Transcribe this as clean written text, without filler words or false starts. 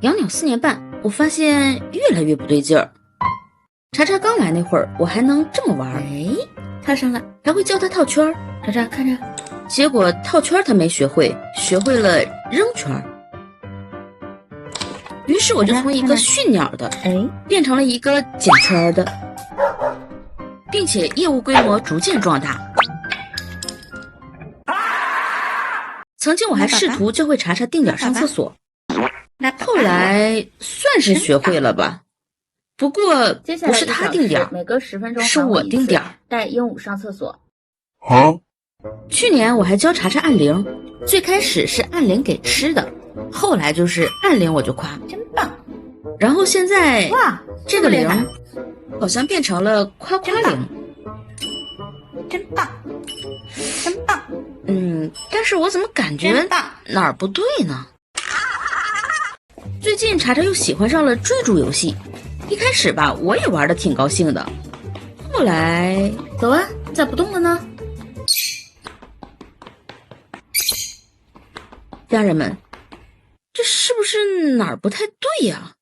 养鸟4年半，我发现越来越不对劲儿。查查刚来那会儿，我还能这么玩，哎，踏上了，还会教他套圈儿。查查看着，结果套圈他没学会，学会了扔圈儿。于是我就从一个驯鸟的，变成了一个捡圈的，并且业务规模逐渐壮大。曾经我还试图教会查查定点上厕所，后来算是学会了吧。不过不是他定点，每隔10分钟是我定点，带鹦鹉上厕所。去年我还教查查按铃，最开始是按铃给吃的，后来就是按铃我就夸，真棒。然后现在哇，这个铃好像变成了夸夸铃，真棒，真棒。但是我怎么感觉哪儿不对呢？最近查查又喜欢上了追逐游戏，一开始吧我也玩得挺高兴的，后来走啊，咋不动了呢？家人们，这是不是哪儿不太对呀？